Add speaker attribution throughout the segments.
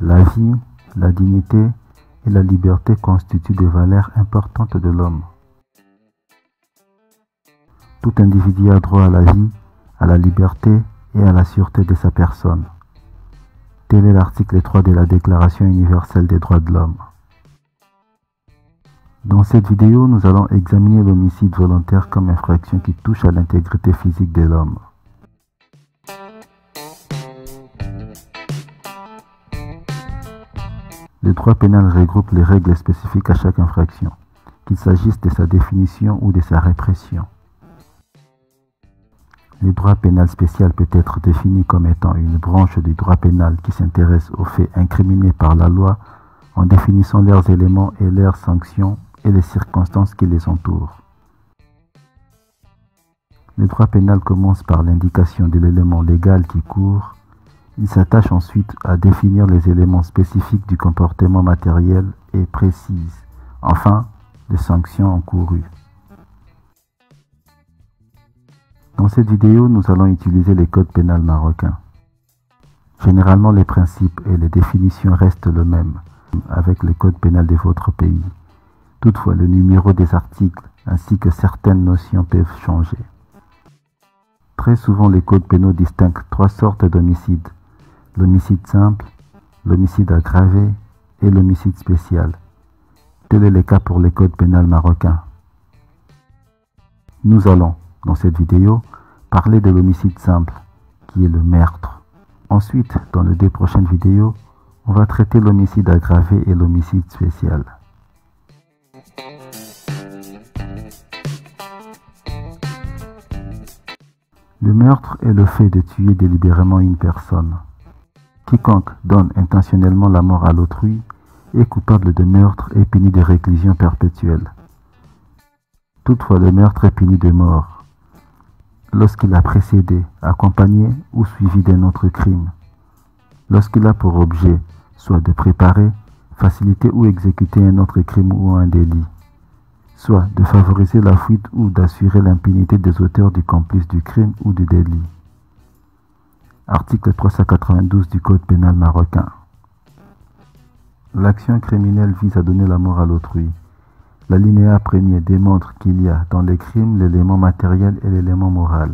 Speaker 1: La vie, la dignité et la liberté constituent des valeurs importantes de l'homme. Tout individu a droit à la vie, à la liberté et à la sûreté de sa personne. Tel est l'article 3 de la Déclaration universelle des droits de l'homme. Dans cette vidéo, nous allons examiner l'homicide volontaire comme infraction qui touche à l'intégrité physique de l'homme. Le droit pénal regroupe les règles spécifiques à chaque infraction, qu'il s'agisse de sa définition ou de sa répression. Le droit pénal spécial peut être défini comme étant une branche du droit pénal qui s'intéresse aux faits incriminés par la loi en définissant leurs éléments et leurs sanctions et les circonstances qui les entourent. Le droit pénal commence par l'indication de l'élément légal qui court. Il s'attache ensuite à définir les éléments spécifiques du comportement matériel et précise, enfin, les sanctions encourues. Dans cette vidéo, nous allons utiliser les codes pénals marocains. Généralement, les principes et les définitions restent le même avec le code pénal de votre pays. Toutefois, le numéro des articles ainsi que certaines notions peuvent changer. Très souvent, les codes pénaux distinguent trois sortes d'homicides: l'homicide simple, l'homicide aggravé et l'homicide spécial. Tel est le cas pour les codes pénals marocains. Nous allons, dans cette vidéo, parler de l'homicide simple, qui est le meurtre. Ensuite, dans les deux prochaines vidéos, on va traiter l'homicide aggravé et l'homicide spécial. Le meurtre est le fait de tuer délibérément une personne. Quiconque donne intentionnellement la mort à l'autrui est coupable de meurtre et puni de réclusion perpétuelle. Toutefois, le meurtre est puni de mort lorsqu'il a précédé, accompagné ou suivi d'un autre crime, lorsqu'il a pour objet soit de préparer, faciliter ou exécuter un autre crime ou un délit, soit de favoriser la fuite ou d'assurer l'impunité des auteurs du complice du crime ou du délit. Article 392 du Code pénal marocain. L'action criminelle vise à donner la mort à l'autrui. L'alinéa premier démontre qu'il y a dans les crimes l'élément matériel et l'élément moral.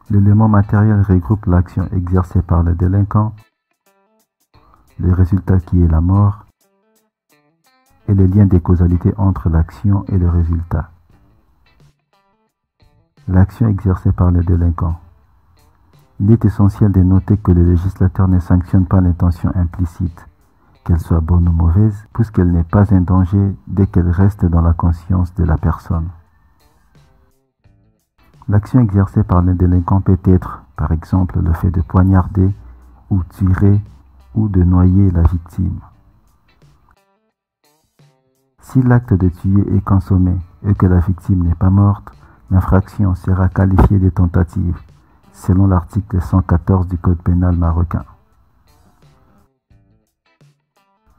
Speaker 1: L'élément matériel regroupe l'action exercée par le délinquant, le résultat qui est la mort, et les liens de causalité entre l'action et le résultat. L'action exercée par le délinquant. Il est essentiel de noter que le législateur ne sanctionne pas l'intention implicite, qu'elle soit bonne ou mauvaise, puisqu'elle n'est pas un danger dès qu'elle reste dans la conscience de la personne. L'action exercée par le délinquant peut être, par exemple, le fait de poignarder ou tirer ou de noyer la victime. Si l'acte de tuer est consommé et que la victime n'est pas morte, l'infraction sera qualifiée de tentative, selon l'article 114 du Code pénal marocain.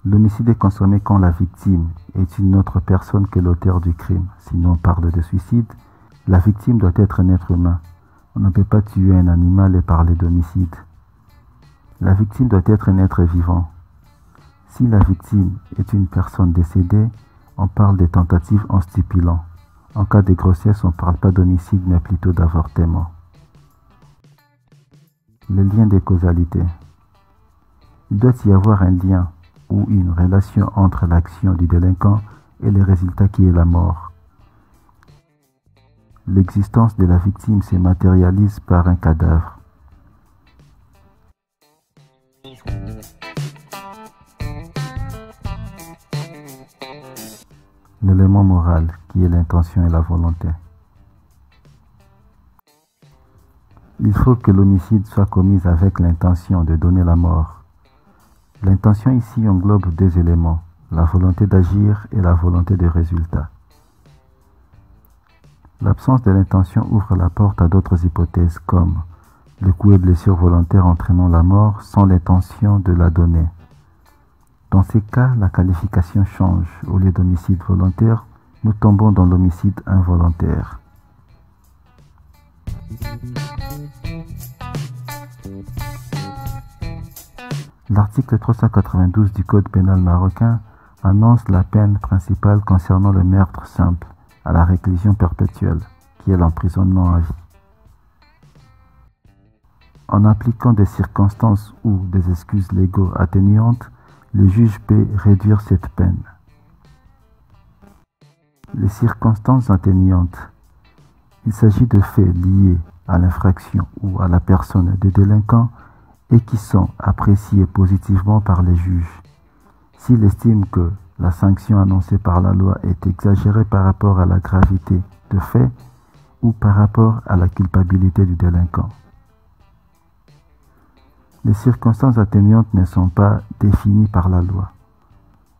Speaker 1: L'homicide est consommé quand la victime est une autre personne que l'auteur du crime. Sinon, on parle de suicide. La victime doit être un être humain. On ne peut pas tuer un animal et parler d'homicide. La victime doit être un être vivant. Si la victime est une personne décédée, on parle de tentative en stipulant. En cas de grossesse, on ne parle pas d'homicide, mais plutôt d'avortement. Les liens de causalité. Il doit y avoir un lien ou une relation entre l'action du délinquant et le résultat qui est la mort. L'existence de la victime se matérialise par un cadavre. L'élément moral qui est l'intention et la volonté. Il faut que l'homicide soit commis avec l'intention de donner la mort. L'intention ici englobe deux éléments, la volonté d'agir et la volonté de résultat. L'absence de l'intention ouvre la porte à d'autres hypothèses comme le coup et blessure volontaire entraînant la mort sans l'intention de la donner. Dans ces cas, la qualification change. Au lieu d'homicide volontaire, nous tombons dans l'homicide involontaire. L'article 392 du Code pénal marocain annonce la peine principale concernant le meurtre simple à la réclusion perpétuelle, qui est l'emprisonnement à vie. En appliquant des circonstances ou des excuses légaux atténuantes, le juge peut réduire cette peine. Les circonstances atténuantes. Il s'agit de faits liés à l'infraction ou à la personne des délinquants et qui sont appréciés positivement par les juges. S'il estime que la sanction annoncée par la loi est exagérée par rapport à la gravité de fait ou par rapport à la culpabilité du délinquant. Les circonstances atténuantes ne sont pas définies par la loi.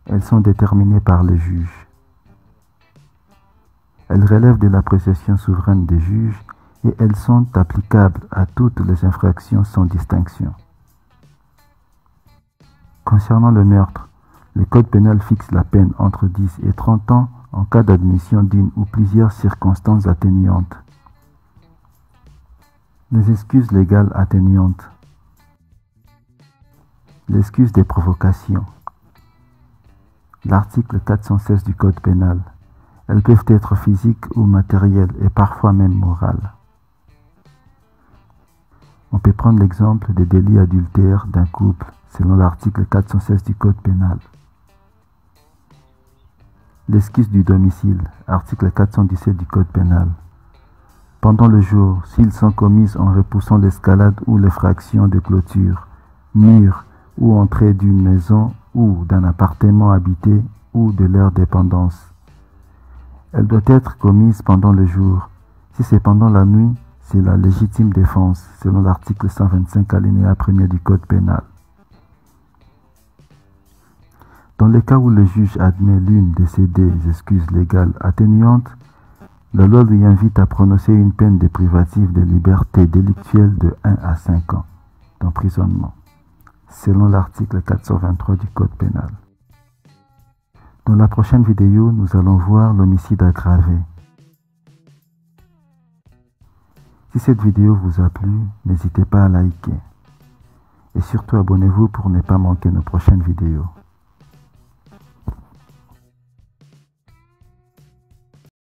Speaker 1: Elles sont déterminées par les juges. Elles relèvent de l'appréciation souveraine des juges et elles sont applicables à toutes les infractions sans distinction. Concernant le meurtre, le Code pénal fixe la peine entre 10 et 30 ans en cas d'admission d'une ou plusieurs circonstances atténuantes. Les excuses légales atténuantes. L'excuse des provocations. L'article 416 du Code pénal. Elles peuvent être physiques ou matérielles et parfois même morales. On peut prendre l'exemple des délits adultères d'un couple selon l'article 416 du Code pénal. L'excuse du domicile, article 417 du Code pénal. Pendant le jour, s'ils sont commises en repoussant l'escalade ou l'effraction de clôture, murs ou entrée d'une maison ou d'un appartement habité ou de leur dépendance. Elle doit être commise pendant le jour. Si c'est pendant la nuit, c'est la légitime défense, selon l'article 125 alinéa 1er du Code pénal. Dans le cas où le juge admet l'une de ces deux excuses légales atténuantes, la loi lui invite à prononcer une peine de privative de liberté délictuelle de 1 à 5 ans d'emprisonnement, selon l'article 423 du Code pénal. Dans la prochaine vidéo, nous allons voir l'homicide aggravé. Si cette vidéo vous a plu, n'hésitez pas à liker. Et surtout abonnez-vous pour ne pas manquer nos prochaines vidéos.